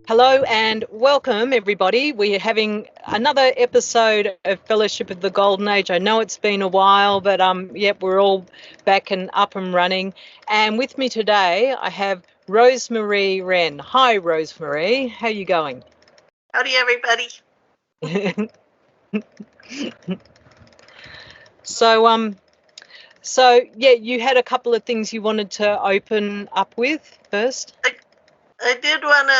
Hello and welcome, everybody. We're having another episode of Fellowship of the Golden Age. I know it's been a while, but yep, we're all back and up and running. And with me today, I have Rosemarie Renn. Hi, Rosemarie. How are you going? Howdy, everybody. So, so yeah, you had a couple of things you wanted to open up with first. I did want to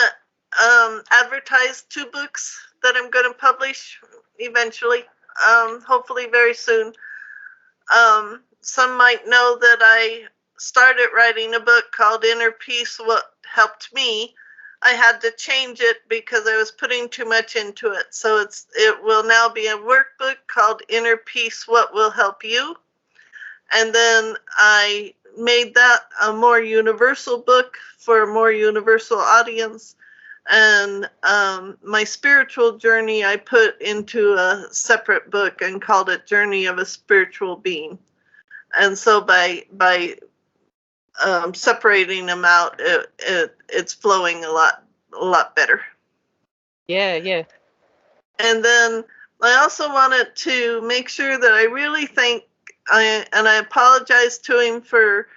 advertise 2 books that I'm going to publish eventually, hopefully very soon. Some might know that I started writing a book called Inner Peace, What Helped Me. I had to change it because I was putting too much into it. So it will now be a workbook called Inner Peace, What Will Help You. And then I made that a more universal book for a more universal audience. And my spiritual journey I put into a separate book and called it Journey of a Spiritual Being. And so by separating them out, it's flowing a lot better. Yeah. And then I also wanted to make sure that I really thank, and I apologize to him for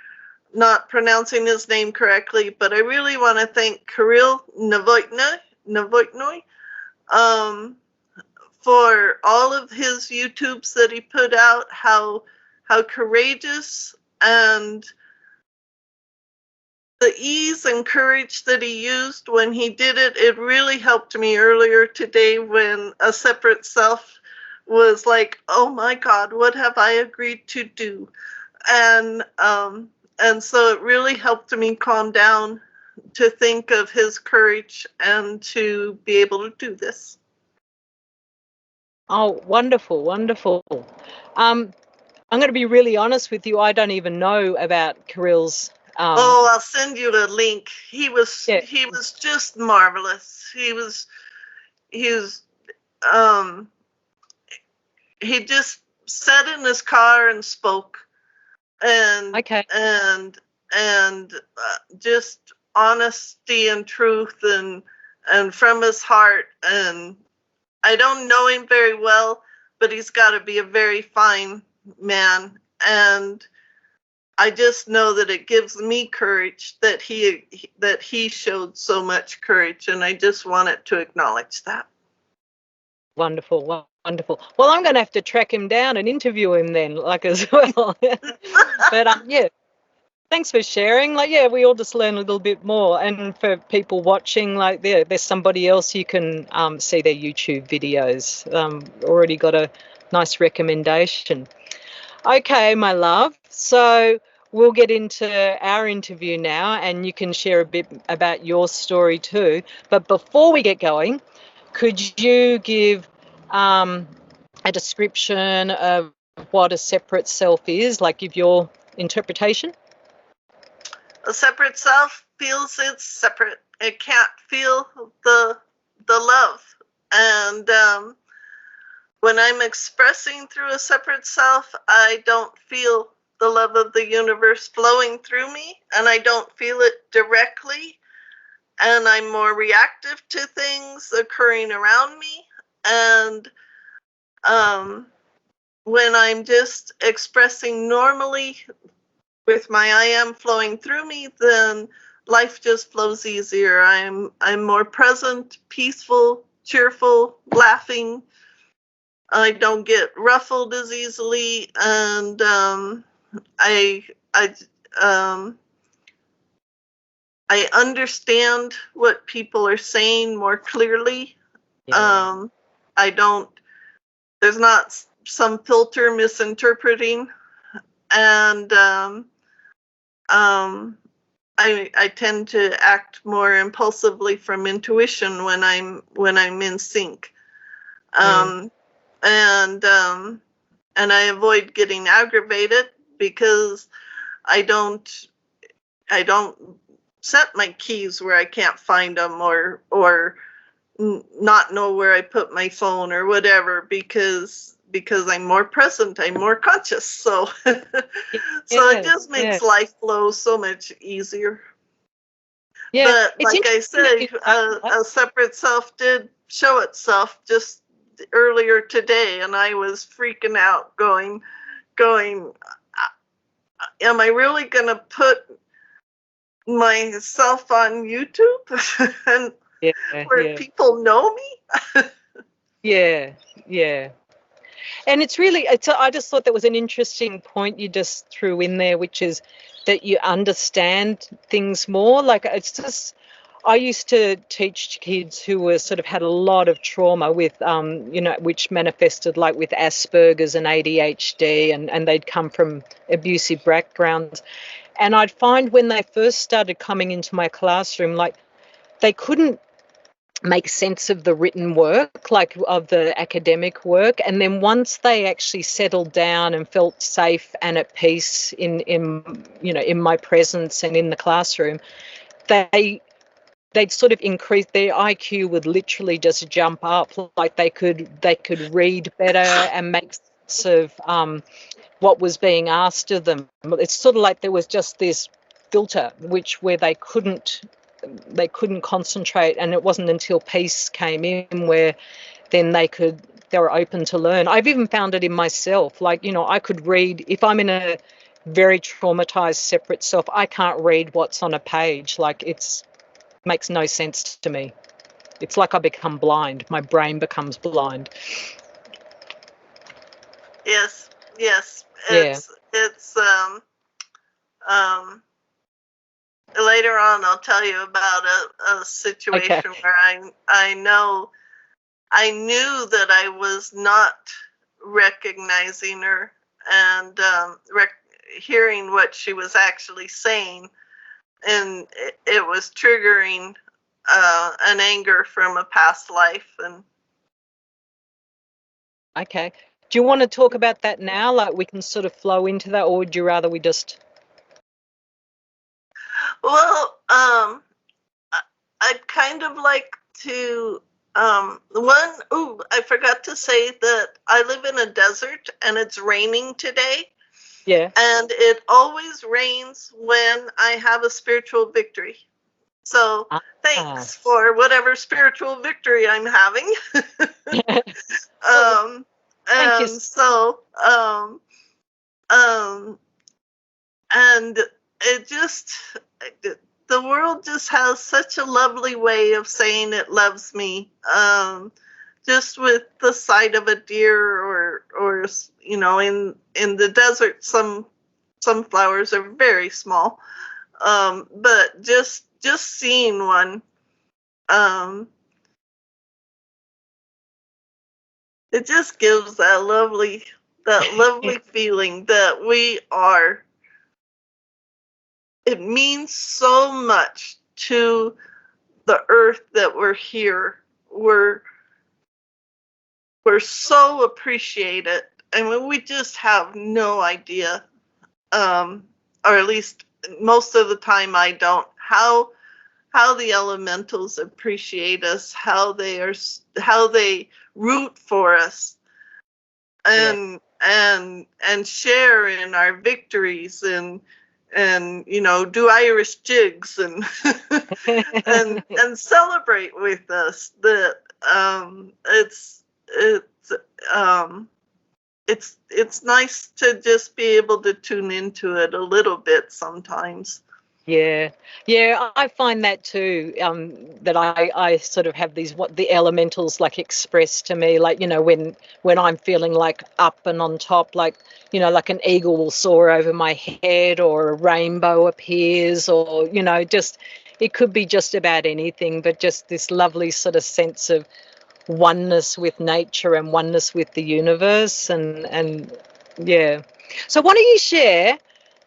not pronouncing his name correctly, but I really want to thank Kirill Novotnoy for all of his YouTubes that he put out, how courageous and the ease and courage that he used when he did it. It really helped me earlier today when a separate self was like, oh my God, what have I agreed to do? And so it really helped me calm down to think of his courage and to be able to do this. Oh, wonderful. I'm going to be really honest with you. I don't even know about Kirill's. I'll send you a link. He was Yeah. just marvelous. He just sat in his car and spoke, and Okay. and just honesty and truth and from his heart. And I don't know him very well, but he's got to be a very fine man. And I just know that it gives me courage that he showed so much courage, and I just wanted to acknowledge that. Wonderful. Well, I'm going to have to track him down and interview him then, like as well. But yeah, thanks for sharing. Like, yeah, we all just learn a little bit more. And for people watching, like, there's somebody else you can see their YouTube videos. Already got a nice recommendation. Okay, my love. So we'll get into our interview now, and you can share a bit about your story too. But before we get going, could you give a description of what a separate self is, like give your interpretation? A separate self feels it's separate. It can't feel the love. And when I'm expressing through a separate self, I don't feel the love of the universe flowing through me, and I don't feel it directly. And I'm more reactive to things occurring around me. And when I'm just expressing normally with my I am flowing through me, then life just flows easier. I'm more present, peaceful, cheerful, laughing. I don't get ruffled as easily, and I understand what people are saying more clearly. Yeah. I don't. There's not some filter misinterpreting, and I tend to act more impulsively from intuition when I'm in sync. And I avoid getting aggravated because I don't set my keys where I can't find them, or not know where I put my phone or whatever, because I'm more present, I'm more conscious. So so it just makes life flow so much easier. Yeah, But it's like I interesting that say, you say that. a separate self did show itself just earlier today, and I was freaking out, going, am I really going to put myself on YouTube and Yeah, where yeah, people know me? yeah, yeah. And it's really, I just thought that was an interesting point you just threw in there, which is that you understand things more. Like it's just, I used to teach kids who were sort of had a lot of trauma with, which manifested like with Asperger's and ADHD, and they'd come from abusive backgrounds. And I'd find when they first started coming into my classroom, like they couldn't make sense of the written work, like of the academic work. And then once they actually settled down and felt safe and at peace in my presence and in the classroom, they'd sort of increase their IQ would literally just jump up. Like they could read better and make sense of what was being asked of them. It's sort of like there was just this filter where they couldn't concentrate, and it wasn't until peace came in where then they were open to learn. I've even found it in myself. Like, I could read if I'm in a very traumatized separate self. I can't read what's on a page. Like it's makes no sense to me. It's like I become blind. My brain becomes blind. Yes, yes. Yeah. It's um later on I'll tell you about a Okay. situation where I knew that I was not recognizing her and hearing what she was actually saying, and it was triggering an anger from a past life. And Okay. Do you want to talk about that now? Like we can sort of flow into that, or would you rather we just? well, I'd kind of like to I forgot to say that I live in a desert and it's raining today. Yeah. And it always rains when I have a spiritual victory. So Ah. thanks for whatever spiritual victory I'm having. Well, um, thank you. and so, um, and it just, the world just has such a lovely way of saying it loves me. Just with the sight of a deer, or in the desert, some flowers are very small. But just seeing one, um, it just gives that lovely feeling that we are. It means so much to the earth that we're here. We're so appreciated. I mean, we just have no idea, or at least most of the time I don't, how the elementals appreciate us, how they root for us, Yeah. and share in our victories, and do Irish jigs, and and celebrate with us. That it's um it's nice to just be able to tune into it a little bit sometimes. Yeah, yeah, I find that too. That I sort of have what the elementals like express to me, like when I'm feeling like up and on top, like like an eagle will soar over my head, or a rainbow appears, or just it could be just about anything, but just this lovely sort of sense of oneness with nature and oneness with the universe, and yeah. So why don't you share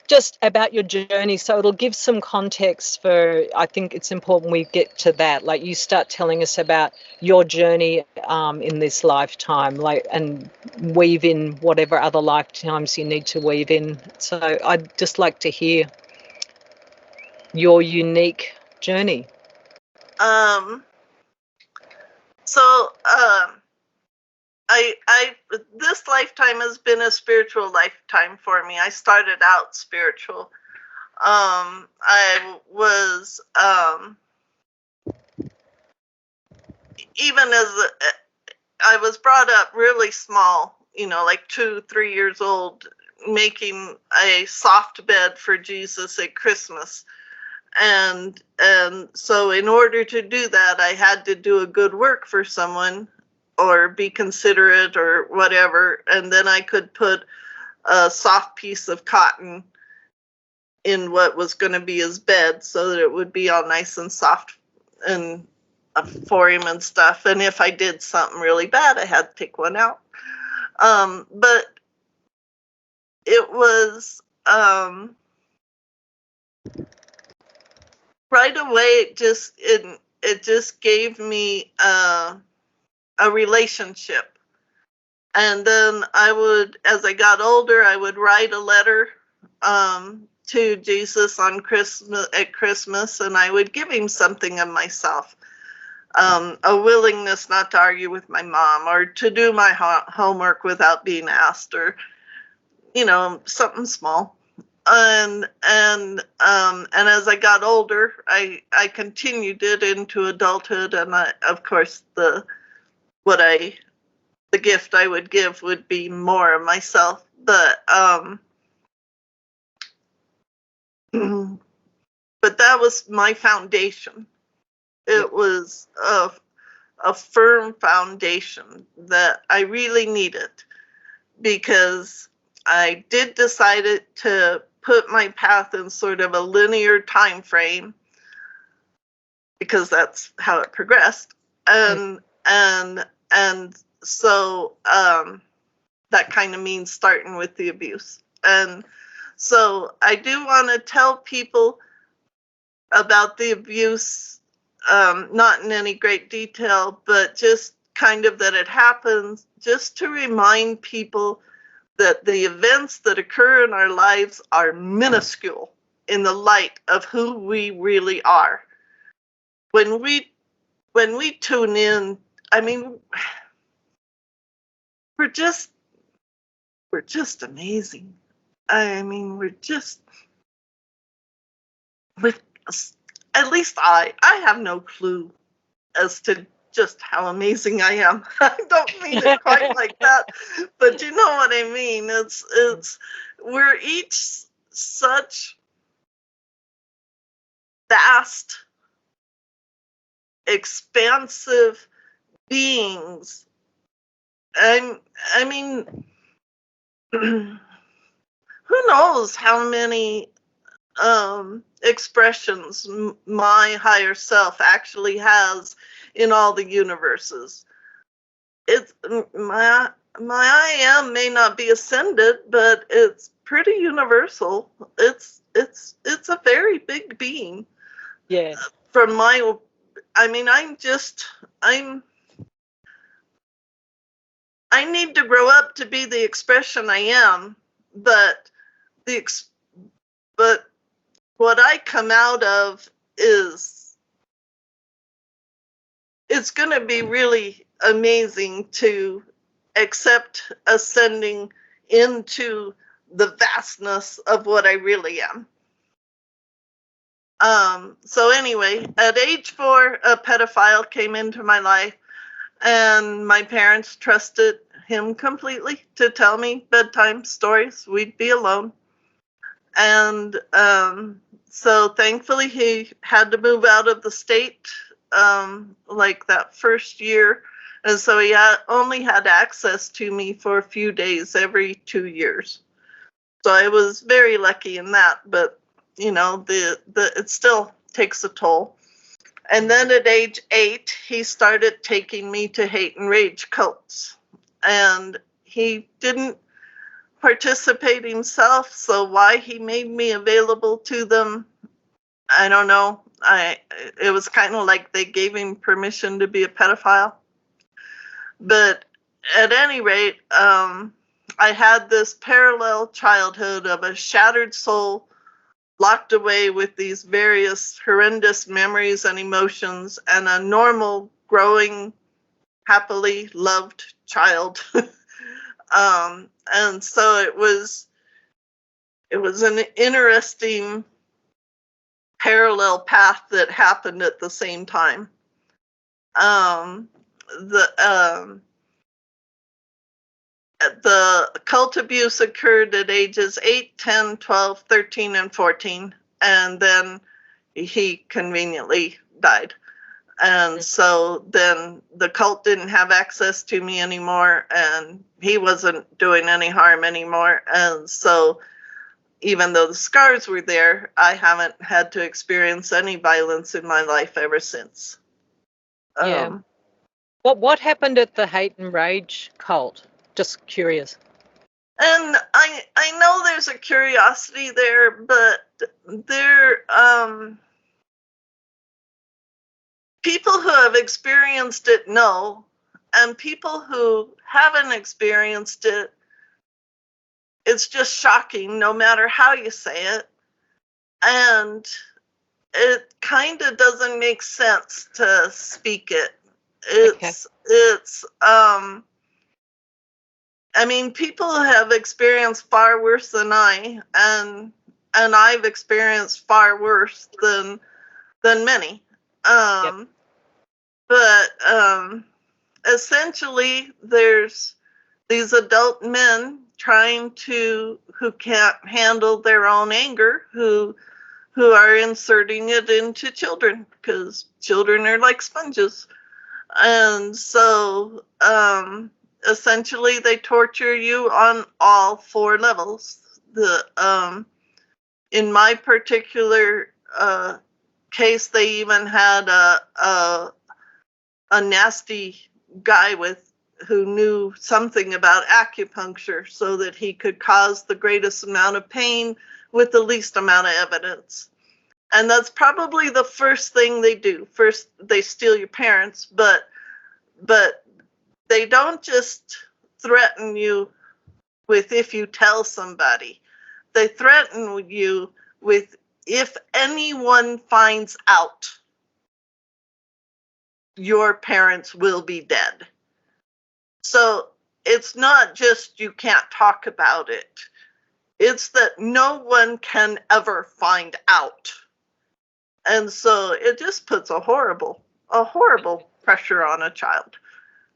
just about your journey, so it'll give some context for, I think it's important we get to that, like you start telling us about your journey in this lifetime, like, and weave in whatever other lifetimes you need to weave in. So I'd just like to hear your unique journey. Um, so I this lifetime has been a spiritual lifetime for me. I started out spiritual. I was even as I was brought up really small, like 2, 3 years old, making a soft bed for Jesus at Christmas. And so in order to do that, I had to do a good work for someone or be considerate or whatever. And then I could put a soft piece of cotton in what was going to be his bed so that it would be all nice and soft and for him and stuff. And if I did something really bad, I had to take one out. But it was right away. It just gave me a relationship. And then I would, as I got older, I would write a letter to Jesus on at Christmas, and I would give him something of myself. A willingness not to argue with my mom, or to do my homework without being asked, or something small. And as I got older, I continued it into adulthood, and of course the gift I would give would be more of myself, but that was my foundation. It was a firm foundation that I really needed, because I did decide to put my path in sort of a linear time frame, because that's how it progressed. And so that kind of means starting with the abuse. And so I do want to tell people about the abuse, not in any great detail, but just kind of that it happens, just to remind people that the events that occur in our lives are minuscule in the light of who we really are. When we tune in, I mean, we're just amazing. I mean, with, at least I have no clue as to just how amazing I am. I don't mean it quite like that, but you know what I mean. It's we're each such vast, expansive beings. I mean, who knows how many expressions my higher self actually has in all the universes. It's my I am may not be ascended, but it's pretty universal. It's a very big being. Yeah. From my, I mean, I need to grow up to be the expression I am, but what I come out of it's going to be really amazing to accept ascending into the vastness of what I really am. So anyway, at age 4, a pedophile came into my life, and my parents trusted him completely to tell me bedtime stories. We'd be alone. And so thankfully he had to move out of the state like that first year. And so he only had access to me for a few days every 2 years. So I was very lucky in that, but it still takes a toll. And then at age 8, he started taking me to hate and rage cults. And he didn't participate himself, so why he made me available to them, I don't know. It was kind of like they gave him permission to be a pedophile. But at any rate, I had this parallel childhood of a shattered soul locked away with these various horrendous memories and emotions, and a normal, growing, happily loved child. And so it was an interesting parallel path that happened at the same time. The cult abuse occurred at ages 8, 10, 12, 13, and 14, and then he conveniently died. And so then the cult didn't have access to me anymore, and he wasn't doing any harm anymore. And so even though the scars were there, I haven't had to experience any violence in my life ever since. Yeah. What happened at the hate and rage cult? Just curious. And I know there's a curiosity there, but there people who have experienced it know, and people who haven't experienced it, it's just shocking no matter how you say it. And it kind of doesn't make sense to speak it. It's I mean, people have experienced far worse than I, and I've experienced far worse than many. But essentially, there's these adult men who can't handle their own anger, who are inserting it into children, because children are like sponges. And so essentially they torture you on all 4 levels. In my particular case, they even had a nasty guy who knew something about acupuncture so that he could cause the greatest amount of pain with the least amount of evidence. And that's probably the first thing they do. First, they steal your parents, but they don't just threaten you with if you tell somebody. They threaten you with if anyone finds out, your parents will be dead. So it's not just you can't talk about it. It's that no one can ever find out. And so it just puts a horrible pressure on a child.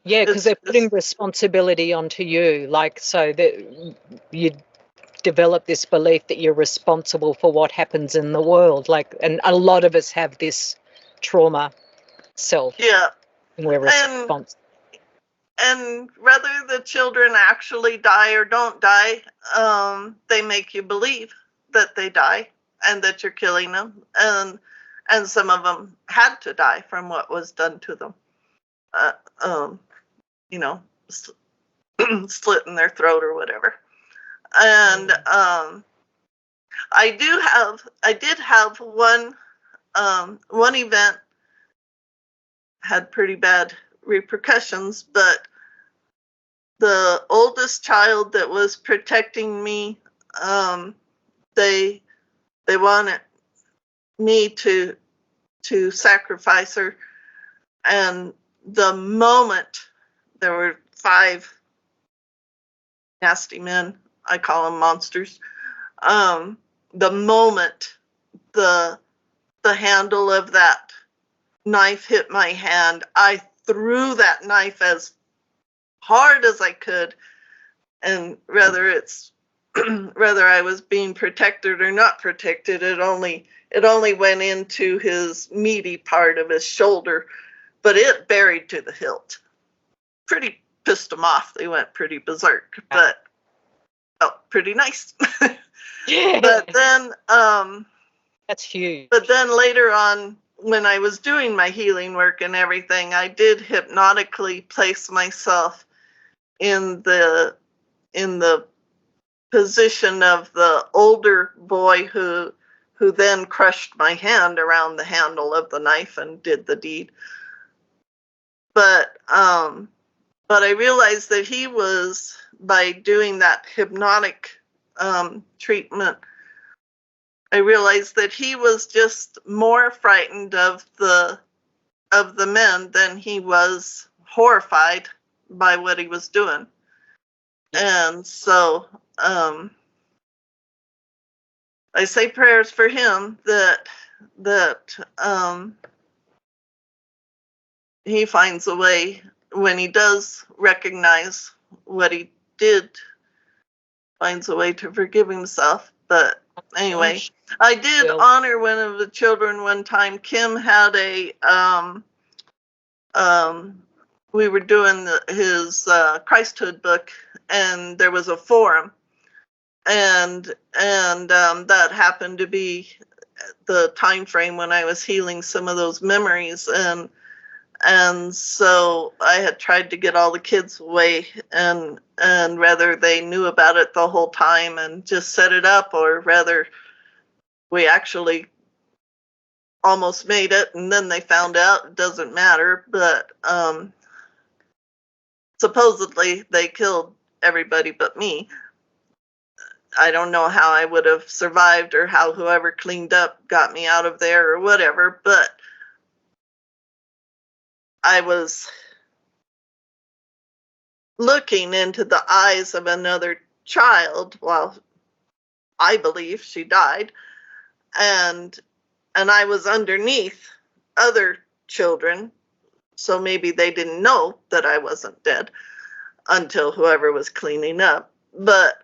Yeah, because they're putting responsibility onto you, like, so that you develop this belief that you're responsible for what happens in the world. Like, and a lot of us have this trauma self. Yeah. And we're responsible. And whether the children actually die or don't die, they make you believe that they die and that you're killing them. And some of them had to die from what was done to them. You know, slitting their throat or whatever. And I did have one event had pretty bad repercussions, but the oldest child that was protecting me, they wanted me to sacrifice her, and the moment there were 5 nasty men, I call them monsters, the moment the handle of that knife hit my hand, I threw that knife as hard as I could, and whether I was being protected or not protected, it only went into his meaty part of his shoulder, but it buried to the hilt. Pretty pissed them off. They went pretty berserk, but felt pretty nice. Yeah. But then that's huge. But then later on, when I was doing my healing work and everything, I did hypnotically place myself in the position of the older boy who then crushed my hand around the handle of the knife and did the deed. But I realized that he was, by doing that hypnotic treatment, I realized that he was just more frightened of the men than he was horrified by what he was doing. And so I say prayers for him that that he finds a way when he does recognize what he did, finds a way to forgive himself. But anyway, Gosh, I did well, honor one of the children one time. Kim had a we were doing his Christhood book, and there was a forum, and that happened to be the time frame when I was healing some of those memories, and so I had tried to get all the kids away, and whether they knew about it the whole time and just set it up, or whether we actually almost made it and then they found out, it doesn't matter. But supposedly they killed everybody but me. I don't know how I would have survived, or how whoever cleaned up got me out of there or whatever, but I was looking into the eyes of another child while I believe she died, and I was underneath other children, so maybe they didn't know that I wasn't dead until whoever was cleaning up. But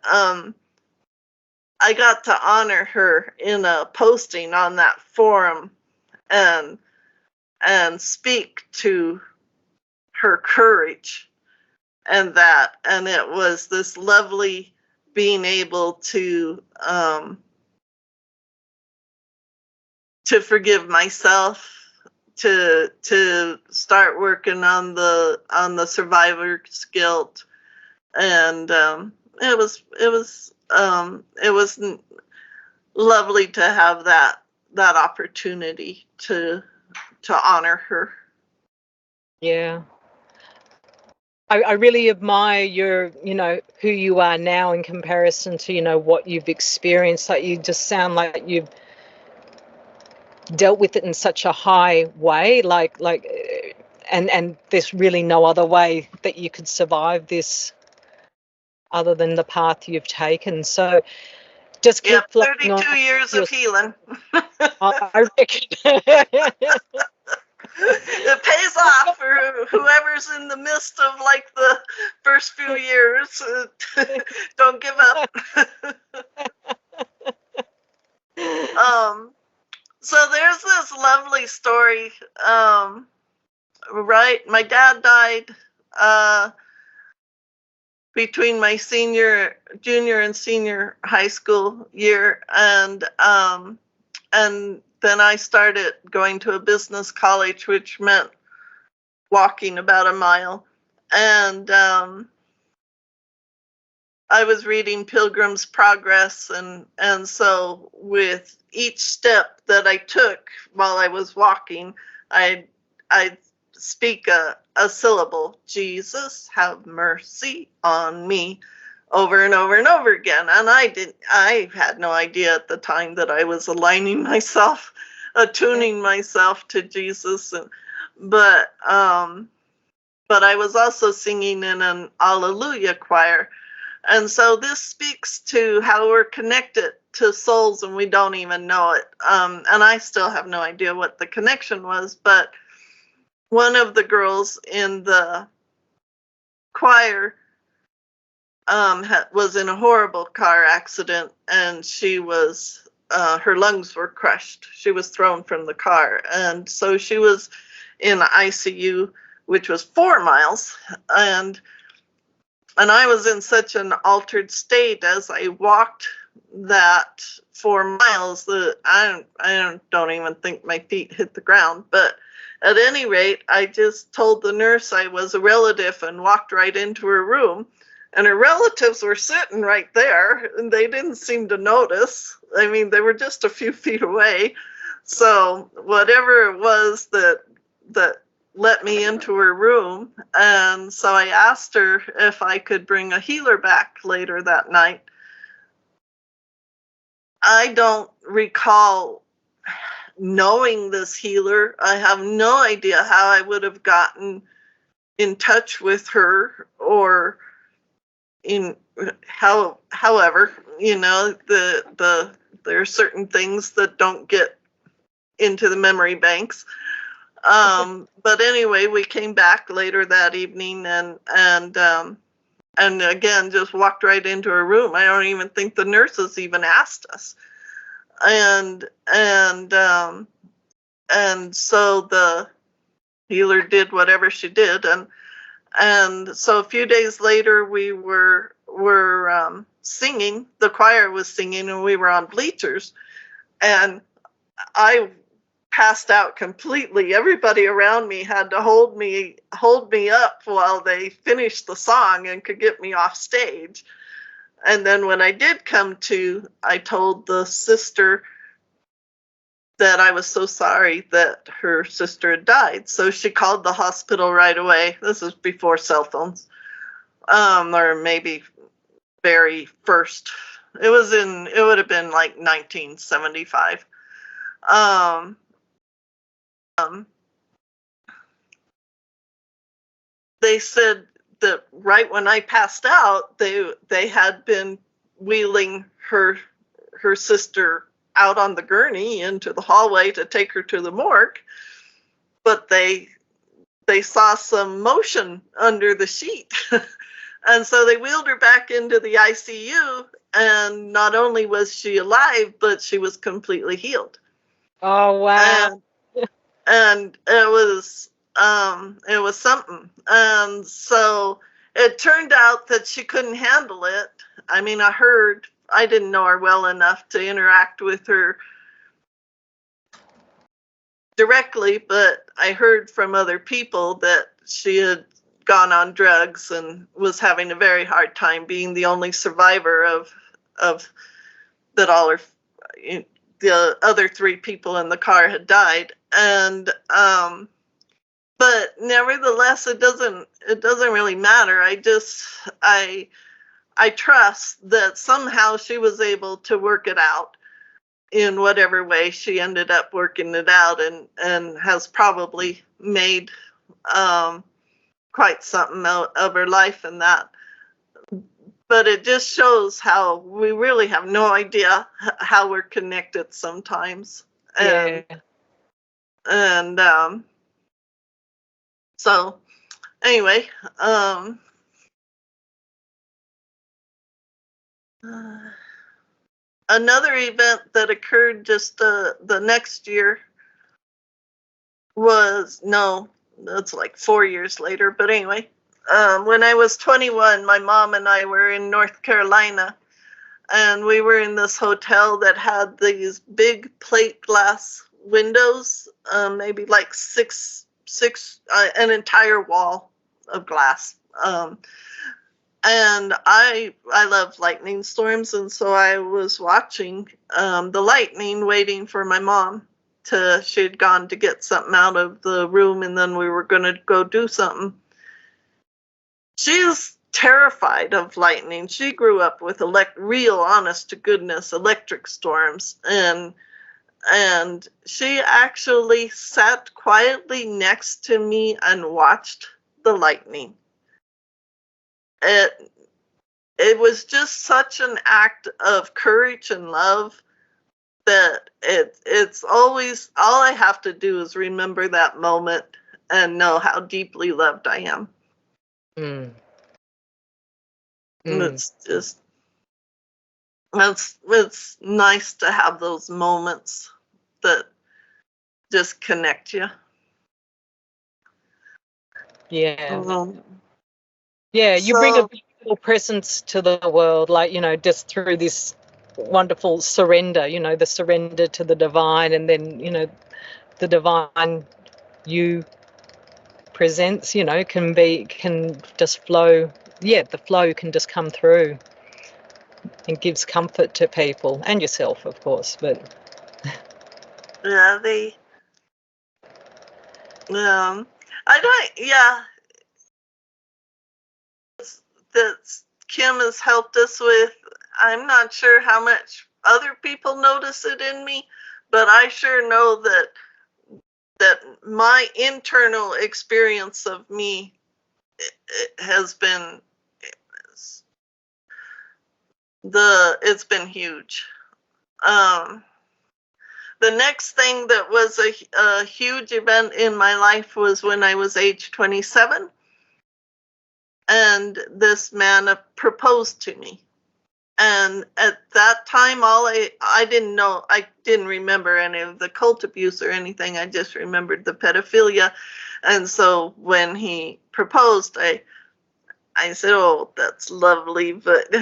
I got to honor her in a posting on that forum, and speak to her courage, and it was this lovely being able to forgive myself, to start working on the survivor's guilt, and it was lovely to have that opportunity to honor her. yeah. I really admire your, who you are now in comparison to, what you've experienced. Like, you just sound like you've dealt with it in such a high way, and there's really no other way that you could survive this other than the path you've taken. So just keep Yep, flowing 32 on years your, of healing. I reckon. It pays off for whoever's in the midst of like the first few years. Don't give up. So there's this lovely story. Right, my dad died between my junior and senior high school year, and then I started going to a business college, which meant walking about a mile. And I was reading Pilgrim's Progress, and so with each step that I took while I was walking, I'd speak a syllable, Jesus, have mercy on me, over and over and over again. And I had no idea at the time that I was aligning myself, attuning myself to Jesus. But I was also singing in an Alleluia choir. And so this speaks to how we're connected to souls and we don't even know it. And I still have no idea what the connection was, but one of the girls in the choir was in a horrible car accident, and she was her lungs were crushed. She was thrown from the car, and so she was in ICU, which was 4 miles, and I was in such an altered state as I walked that 4 miles that I don't even think my feet hit the ground. But at any rate, I just told the nurse I was a relative and walked right into her room. And her relatives were sitting right there, and they didn't seem to notice. I mean, they were just a few feet away. So whatever it was that let me into her room, and so I asked her if I could bring a healer back later that night. I don't recall knowing this healer. I have no idea how I would have gotten in touch with her, or however, there are certain things that don't get into the memory banks. But anyway, we came back later that evening and again just walked right into her room. I don't even think the nurses even asked us. And so the healer did whatever she did, and so a few days later we were singing. The choir was singing, and we were on bleachers, and I passed out completely. Everybody around me had to hold me up while they finished the song and could get me off stage. And then when I did come to, I told the sister that I was so sorry that her sister had died. So she called the hospital right away. This is before cell phones, or maybe very first. It would have been like 1975. They said that right when I passed out, they had been wheeling her sister out on the gurney into the hallway to take her to the morgue, but they saw some motion under the sheet. And so they wheeled her back into the ICU, and not only was she alive, but she was completely healed. Oh, wow. And it was something. And so it turned out that she couldn't handle it. I mean, I didn't know her well enough to interact with her directly, but I heard from other people that she had gone on drugs and was having a very hard time, being the only survivor of that. All her, the other 3 people in the car had died. And but nevertheless, it doesn't really matter. I trust that somehow she was able to work it out in whatever way she ended up working it out, and has probably made quite something out of her life in that. But it just shows how we really have no idea how we're connected sometimes. And so anyway, another event that occurred just the next year was, no, that's like 4 years later, but anyway, when I was 21, my mom and I were in North Carolina, and we were in this hotel that had these big plate glass windows, maybe like six, an entire wall of glass. And I love lightning storms, and so I was watching the lightning, waiting for my mom. She had gone to get something out of the room, and then we were going to go do something. She's terrified of lightning. She grew up with real, honest to goodness electric storms, and she actually sat quietly next to me and watched the lightning. It was just such an act of courage and love that it's always, all I have to do is remember that moment and know how deeply loved I am. And it's just, it's nice to have those moments that just connect you. Yeah. Yeah, you bring a beautiful presence to the world, like, just through this wonderful surrender, the surrender to the divine, and then, the divine you presents, can just flow. Yeah, the flow can just come through and gives comfort to people and yourself, of course. But that Kim has helped us with. I'm not sure how much other people notice it in me, but I sure know that my internal experience of me has been it's been huge. The next thing that was a huge event in my life was when I was age 27, and this man proposed to me. And at that time, I didn't know, I didn't remember any of the cult abuse or anything. I just remembered the pedophilia. And so when he proposed, I said, oh, that's lovely, but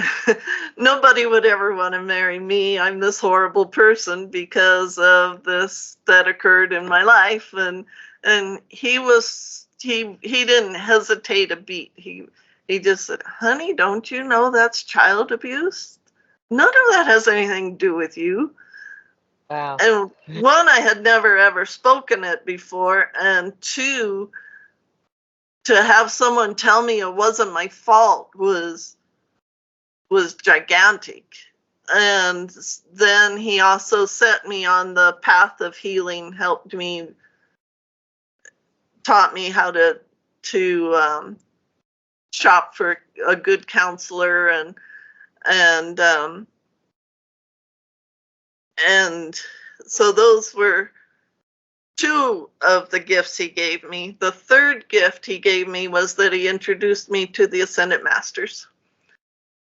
nobody would ever want to marry me. I'm this horrible person because of this that occurred in my life. And he didn't hesitate a beat. He just said, honey, don't you know that's child abuse? None of that has anything to do with you. Wow. And one, I had never ever spoken it before, and two, to have someone tell me it wasn't my fault was gigantic. And then he also set me on the path of healing, taught me how to shop for a good counselor, and so those were two of the gifts he gave me. The third gift he gave me was that he introduced me to the Ascended Masters.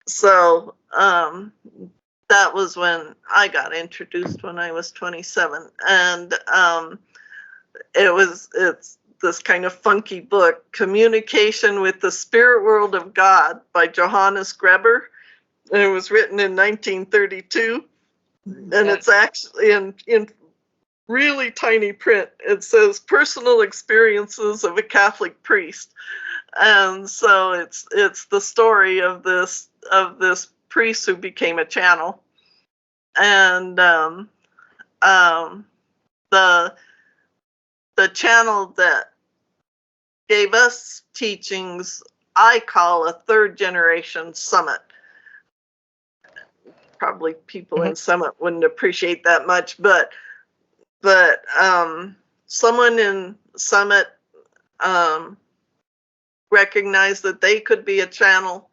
So that was when I got introduced, when I was 27. And it's this kind of funky book, Communication with the Spirit World of God by Johannes Greber. And it was written in 1932. And it's actually in really tiny print. It says personal experiences of a Catholic priest. And so it's the story of this priest who became a channel. And the channel that gave us teachings, I call a third generation summit. Probably people in Summit wouldn't appreciate that much, but someone in Summit recognized that they could be a channel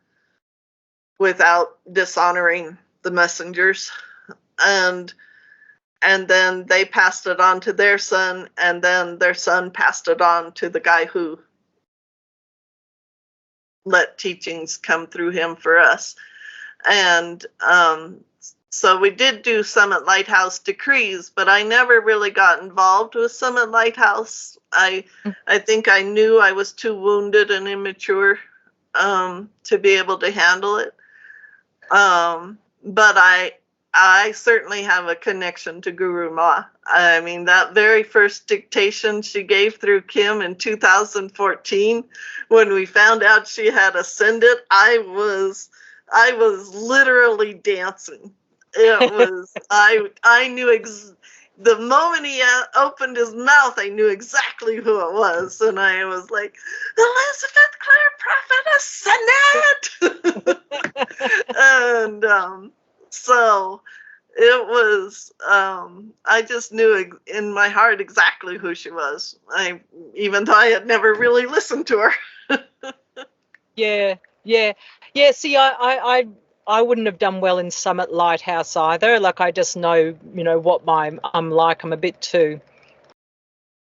without dishonoring the messengers, and then they passed it on to their son, and then their son passed it on to the guy who let teachings come through him for us. And so we did do Summit Lighthouse decrees, but I never really got involved with Summit Lighthouse. I think I knew I was too wounded and immature to be able to handle it. But I certainly have a connection to Guru Ma. I mean, that very first dictation she gave through Kim in 2014, when we found out she had ascended, I was literally dancing. It was, I knew the moment he opened his mouth, I knew exactly who it was. And I was like, Elizabeth Clare Prophet ascended. And so it was, I just knew in my heart exactly who she was. Even though I had never really listened to her. Yeah. See, I wouldn't have done well in Summit Lighthouse either. Like, I just know, what I'm like. I'm a bit too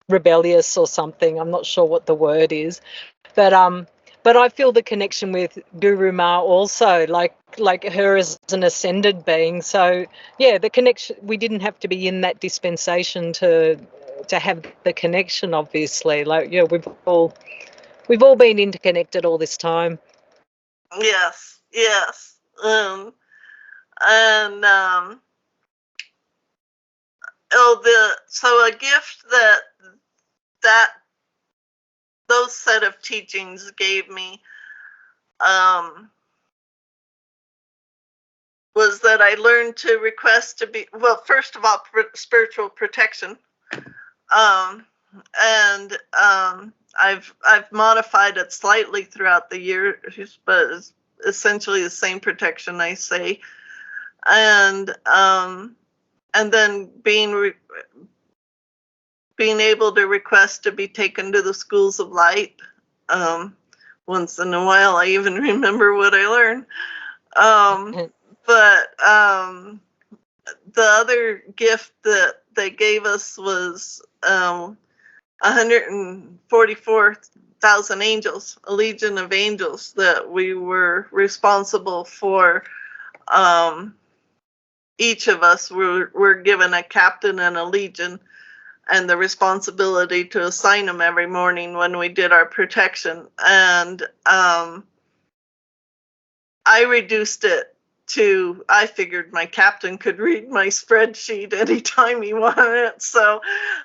rebellious or something. I'm not sure what the word is, but I feel the connection with Guru Ma also, like her as an ascended being. So yeah, the connection. We didn't have to be in that dispensation to have the connection. Obviously, like, yeah, we've all been interconnected all this time. Yes. So a gift that those set of teachings gave me was that I learned to request to be, well, first of all, spiritual protection. And I've modified it slightly throughout the years, but it's essentially the same protection, I say. And then being able to request to be taken to the schools of light. Once in a while, I even remember what I learned. But the other gift that they gave us was 144,000 angels, a legion of angels that we were responsible for. Each of us were given a captain and a legion, and the responsibility to assign them every morning when we did our protection. And I reduced it to, I figured my captain could read my spreadsheet anytime he wanted, so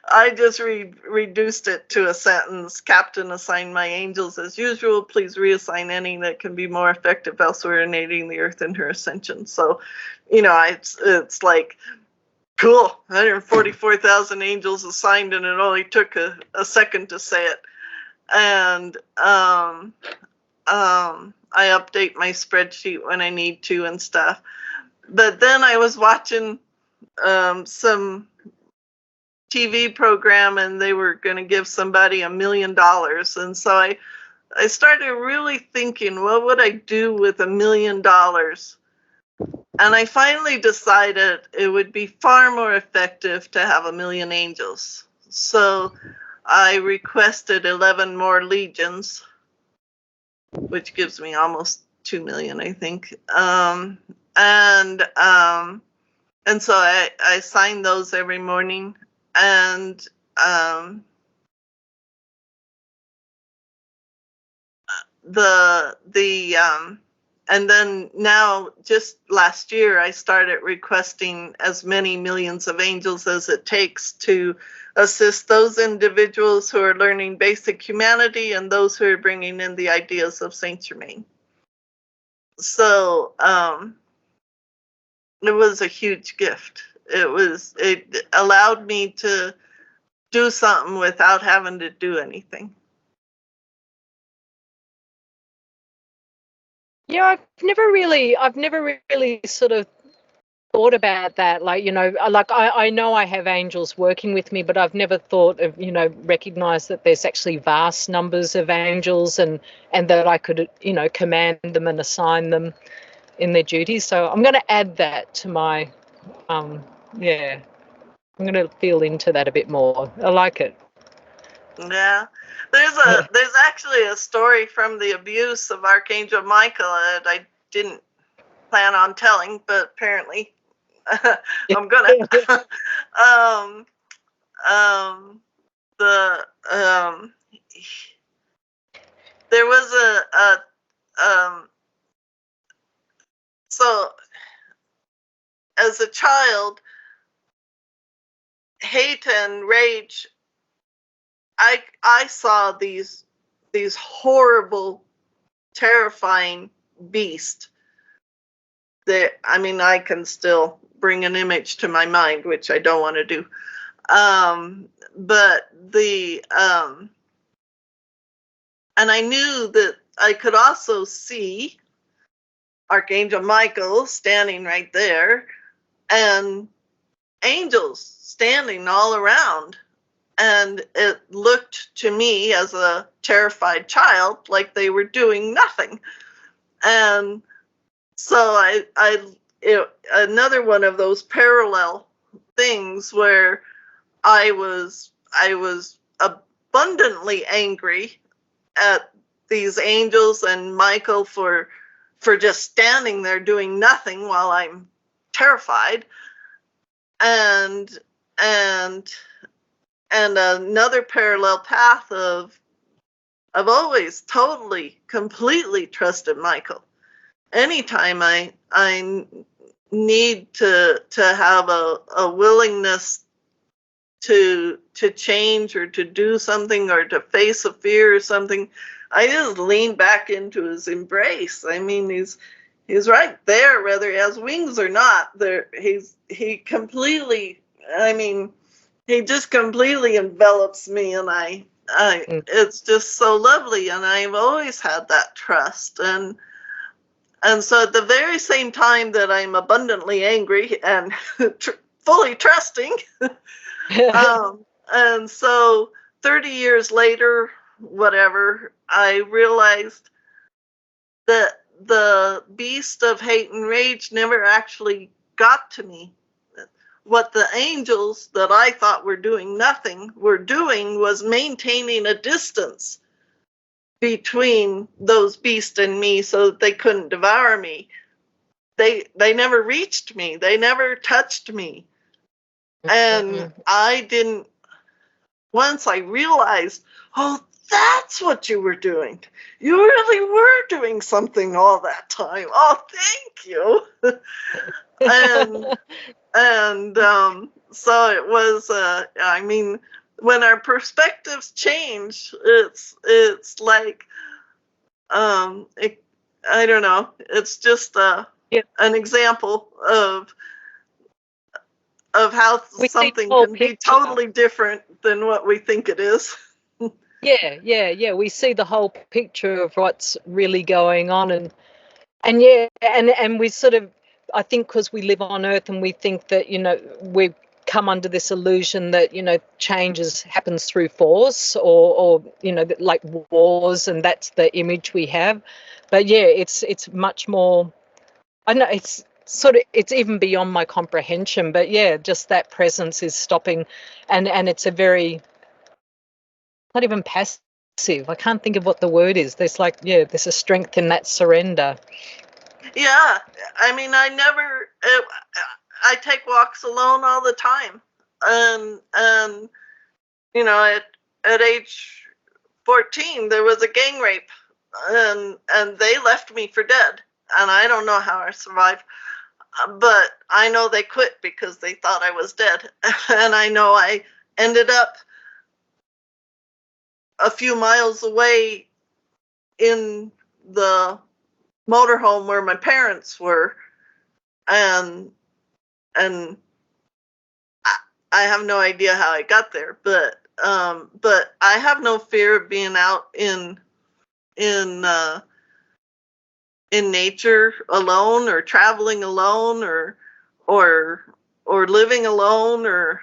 I just reduced it to a sentence. Captain, assign my angels as usual. Please reassign any that can be more effective elsewhere in aiding the earth in her ascension. So, it's like, cool, 144,000 angels assigned, and it only took a second to say it. And I update my spreadsheet when I need to and stuff. But then I was watching some TV program, and they were going to give somebody $1 million. And so I started really thinking, what would I do with $1 million? And I finally decided it would be far more effective to have 1 million angels. So I requested 11 more legions, which gives me almost 2 million, I think. And so I sign those every morning. And and then now, just last year, I started requesting as many millions of angels as it takes to assist those individuals who are learning basic humanity and those who are bringing in the ideas of Saint Germain. So it was a huge gift. It allowed me to do something without having to do anything. Yeah, I've never really sort of thought about that. Like, I know I have angels working with me, but I've never thought of, recognize that there's actually vast numbers of angels, and that I could, command them and assign them in their duties. So I'm going to add that to my, yeah, I'm going to feel into that a bit more. I like it. Yeah, there's actually a story from the abuse of Archangel Michael that I didn't plan on telling, but apparently I'm gonna. There was so as a child, hate and rage. I saw these horrible, terrifying beasts. I can still bring an image to my mind, which I don't want to do. But and I knew that I could also see Archangel Michael standing right there, and angels standing all around. And it looked to me, as a terrified child, like they were doing nothing. And so another one of those parallel things where I was abundantly angry at these angels and Michael for just standing there doing nothing while I'm terrified. And another parallel path of I've always totally, completely trusted Michael. Anytime I need to have a willingness to change or to do something or to face a fear or something, I just lean back into his embrace. He's right there, whether he has wings or not. He completely, he just completely envelops me, and it's just so lovely. And I've always had that trust. And so at the very same time that I'm abundantly angry and fully trusting, and so 30 years later, whatever, I realized that the beast of hate and rage never actually got to me. what the angels that I thought were doing nothing were doing was maintaining a distance between those beasts and me so that they couldn't devour me. They never reached me. They never touched me. And I didn't, once I realized, oh, that's what you were doing. You really were doing something all that time. Oh, thank you. and so it was, I mean, when our perspectives change, it's like, I don't know, it's just an example of how something can be totally different than what we think it is. Yeah. We see the whole picture of what's really going on, and we sort of, I think, because we live on Earth and we think that, you know, we've come under this illusion that, you know, changes happens through force or you know, like wars, and that's the image we have. But yeah, it's much more. I know it's sort of, it's even beyond my comprehension. But yeah, just that presence is stopping, and it's a very, not even passive. I can't think of what the word is. There's like, yeah, there's a strength in that surrender. Yeah, I mean, I take walks alone all the time, and you know, at age 14 there was a gang rape, and they left me for dead, and I don't know how I survived, but I know they quit because they thought I was dead, and I know I ended up a few miles away in the motorhome where my parents were, and I have no idea how I got there, but I have no fear of being out in nature alone, or traveling alone, or living alone, or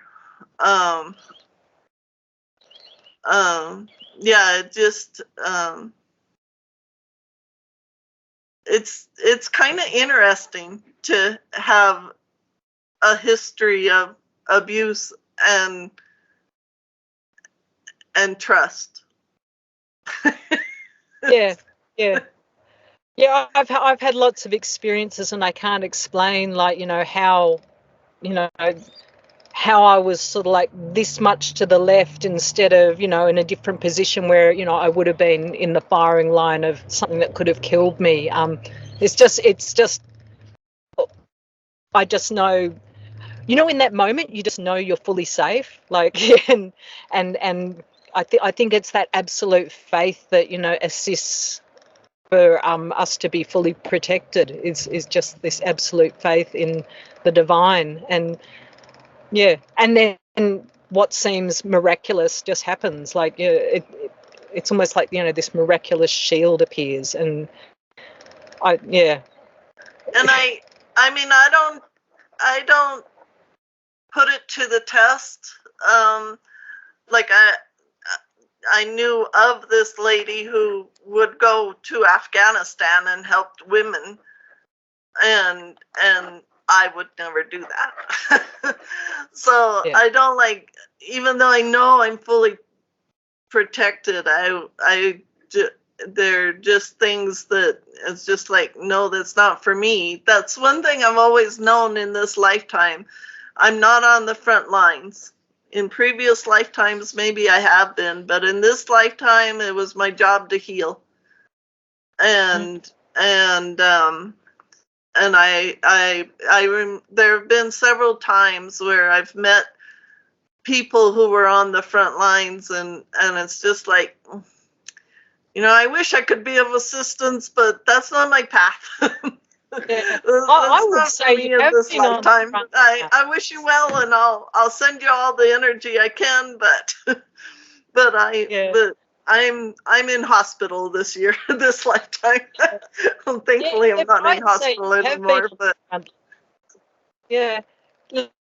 yeah, it just it's kind of interesting to have a history of abuse and trust. Yeah. I've had lots of experiences, and I can't explain, like, you know, how, you know, how I was sort of like this much to the left instead of, you know, in a different position where, you know, I would have been in the firing line of something that could have killed me. It's just I just know, you know, in that moment you just know you're fully safe, like, and I think it's that absolute faith that, you know, assists for us to be fully protected, is just this absolute faith in the divine. And yeah, and then what seems miraculous just happens. Like, yeah, it's almost like, you know, this miraculous shield appears, and yeah. And I mean, I don't put it to the test. Like I knew of this lady who would go to Afghanistan and helped women, and I would never do that. So yeah. I don't, like, even though I know I'm fully protected, they're just things that it's just like, no, that's not for me. That's one thing I've always known in this lifetime. I'm not on the front lines. In previous lifetimes, maybe I have been, but in this lifetime, it was my job to heal. And there have been several times where I've met people who were on the front lines, and it's just like, you know, I wish I could be of assistance, but that's not my path. Yeah. I would say you have this lifetime. I wish you well, and I'll send you all the energy I can, but I'm in hospital this year, this lifetime. Thankfully, I'm not in hospital anymore. But yeah,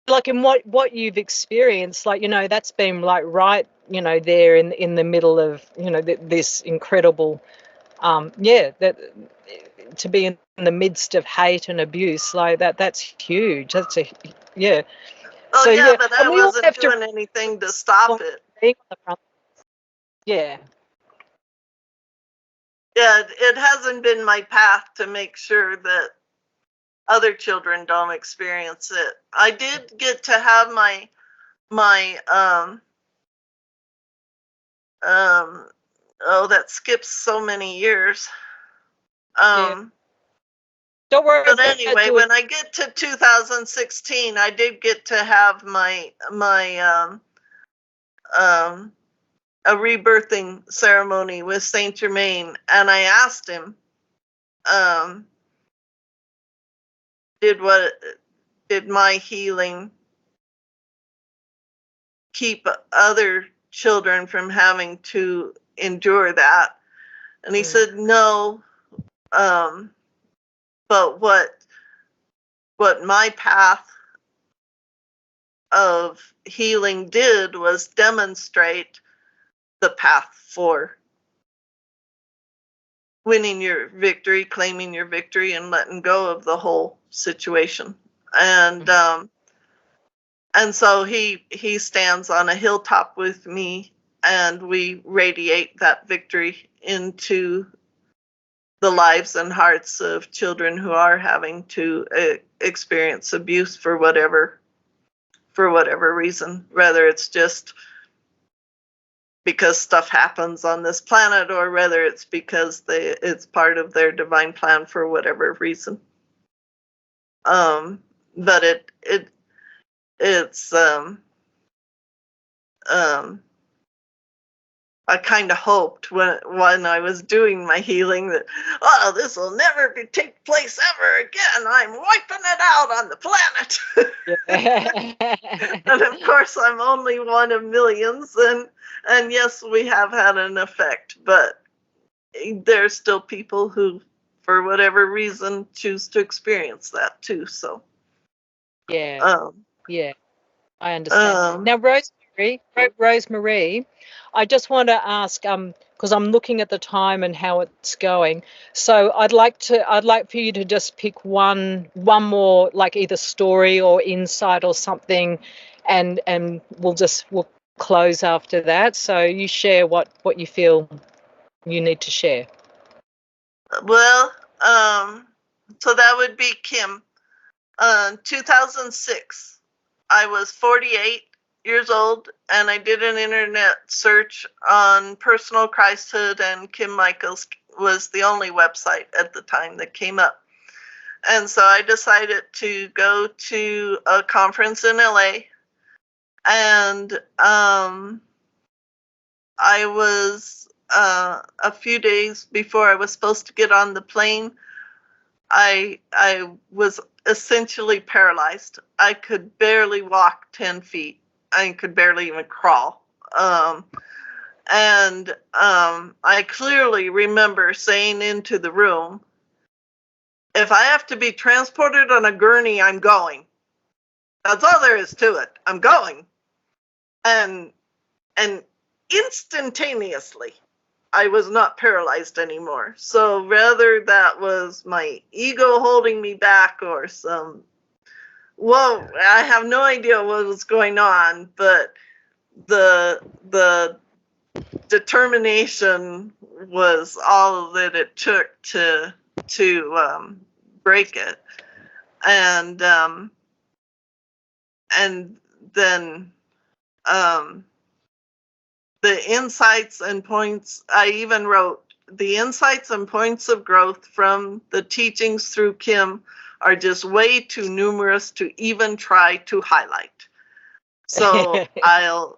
like in what you've experienced, like, you know, that's been like right, you know, there in the middle of, you know, this incredible, that to be in the midst of hate and abuse, like that's huge. That's Oh, So yeah, yeah, but I and we all wasn't have to doing anything to stop it. being on the front. Yeah, Yeah, it hasn't been my path to make sure that other children don't experience it. I did get to have my oh, that skips so many years. yeah. Um, Don't worry but about anyway, doing. when I get to 2016, I did get to have um a rebirthing ceremony with Saint Germain, and I asked him, um, did my healing keep other children from having to endure that? And he said no. Um, but what my path of healing did was demonstrate the path for winning your victory, claiming your victory, and letting go of the whole situation. And so he stands on a hilltop with me, and we radiate that victory into the lives and hearts of children who are having to experience abuse for whatever reason, whether it's just because stuff happens on this planet or whether it's because it's part of their divine plan for whatever reason. But it's um I kind of hoped when I was doing my healing that, oh, this will never take place ever again. I'm wiping it out on the planet. Yeah. And of course, I'm only one of millions, and yes, we have had an effect, but there's still people who, for whatever reason, choose to experience that too. So, Yeah, um, yeah, I understand. um, Now, Rosemarie, I just want to ask, because I'm looking at the time and how it's going. So I'd like for you to just pick one more, like either story or insight or something, and we'll close after that. So you share what you feel you need to share. well, so that would be Kim. 2006. I was 48 years old, and I did an internet search on personal Christhood, and Kim Michaels was the only website at the time that came up. And so I decided to go to a conference in LA, and I was a few days before I was supposed to get on the plane. I was essentially paralyzed. I could barely walk 10 feet. I could barely even crawl. I clearly remember saying into the room, if I have to be transported on a gurney, I'm going. That's all there is to it. I'm going. And and instantaneously, I was not paralyzed anymore. So whether that was my ego holding me back or I have no idea what was going on, but the determination was all that it took to break it. And then the insights and points, I even wrote, the insights and points of growth from the teachings through Kim are just way too numerous to even try to highlight. So I'll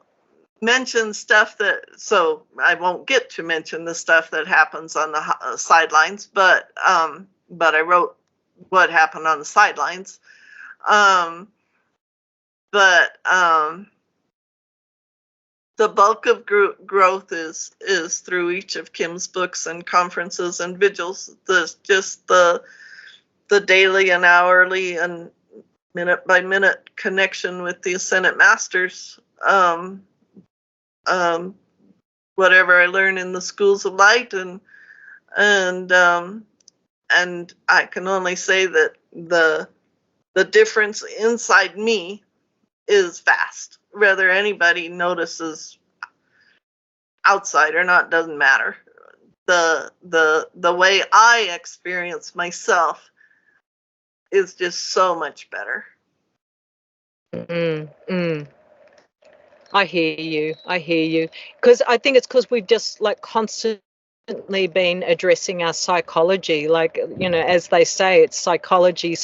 mention stuff so I won't get to mention the stuff that happens on the sidelines, but I wrote what happened on the sidelines. The bulk of growth is through each of Kim's books and conferences and vigils. The daily and hourly and minute by minute connection with the Ascended Masters. Whatever I learn in the schools of light, and I can only say that the difference inside me is fast. Whether anybody notices outside or not doesn't matter. The way I experience myself is just so much better. I hear you. Because I think it's because we've just like constantly been addressing our psychology. Like, as they say, it's psychology,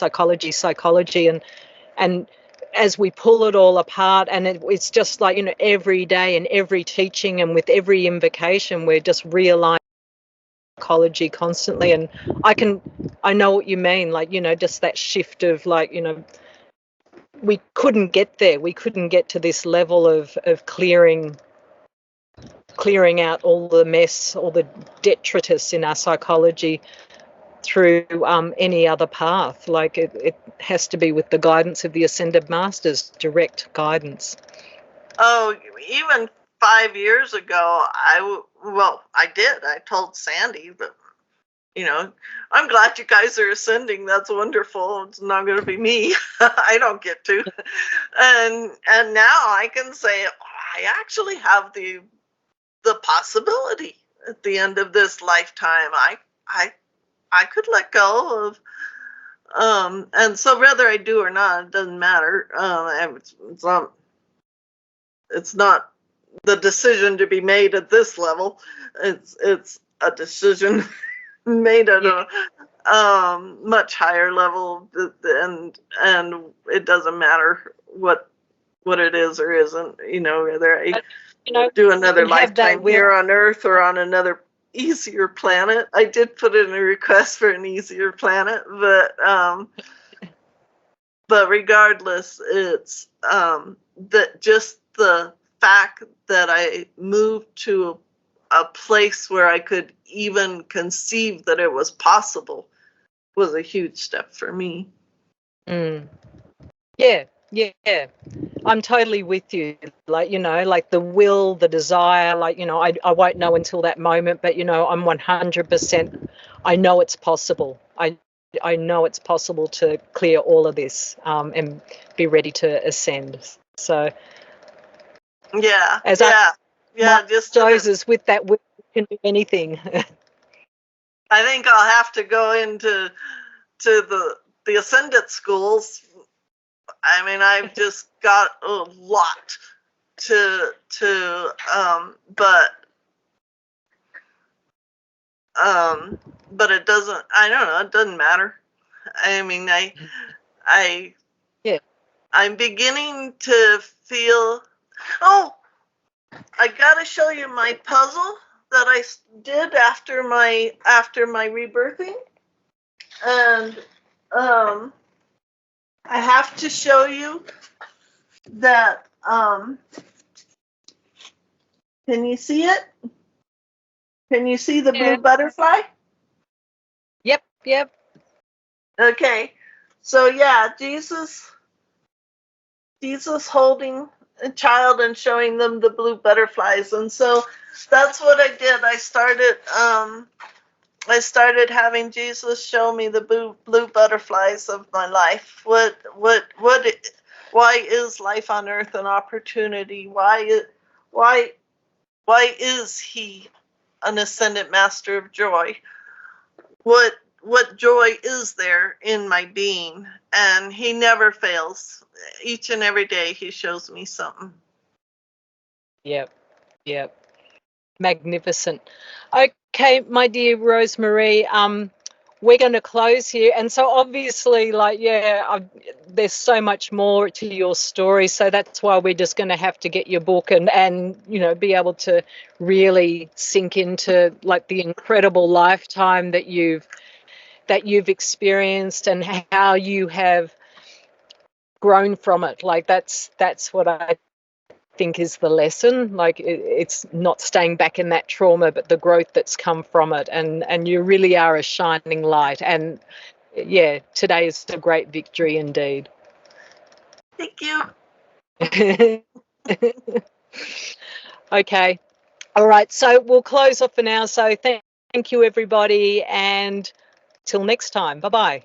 and as we pull it all apart, and it's just like, every day and every teaching and with every invocation, we're just realigning psychology constantly. And I know what you mean, like, just that shift of like, we couldn't get there. We couldn't get to this level of clearing out all the mess, all the detritus in our psychology through any other path. Like it has to be with the guidance of the Ascended Masters, direct guidance. Oh, even 5 years ago, I did. I told Sandy that, I'm glad you guys are ascending. That's wonderful. It's not going to be me. I don't get to. And now I can say I actually have the possibility at the end of this lifetime. I could let go of, and so whether I do or not, it doesn't matter. It's not the decision to be made at this level. It's a decision made at a much higher level, and it doesn't matter what it is or isn't. Whether I do another lifetime here on Earth or on another easier planet. I did put in a request for an easier planet, but regardless, it's that just the fact that I moved to a place where I could even conceive that it was possible was a huge step for me. Yeah. I'm totally with you. Like, like the will, the desire, like, I won't know until that moment, but, I'm 100%, I know it's possible. I know it's possible to clear all of this and be ready to ascend. So, just Joseph, with that will, you can do anything. I think I'll have to go into the ascendant schools. I mean, I've just got a lot but it doesn't, I don't know, it doesn't matter. I mean, I'm beginning to feel, I gotta show you my puzzle that I did after my rebirthing. And I have to show you that, can you see it? Can you see the blue butterfly? Yep. Okay. So Jesus holding a child and showing them the blue butterflies. And so that's what I did. I started having Jesus show me the blue butterflies of my life. Why is life on earth an opportunity? Why is he an ascendant master of joy? What joy is there in my being? And he never fails. Each and every day he shows me something. Yep. Magnificent. Okay, my dear Rosemarie, we're going to close here. And so obviously, there's so much more to your story. So that's why we're just going to have to get your book and be able to really sink into like the incredible lifetime that you've experienced and how you have grown from it. Like that's what I think is the lesson. Like it's not staying back in that trauma, but the growth that's come from it. And you really are a shining light. And today is a great victory indeed. Thank you. Okay. All right. So we'll close off for now. So thank you, everybody. And till next time. Bye-bye.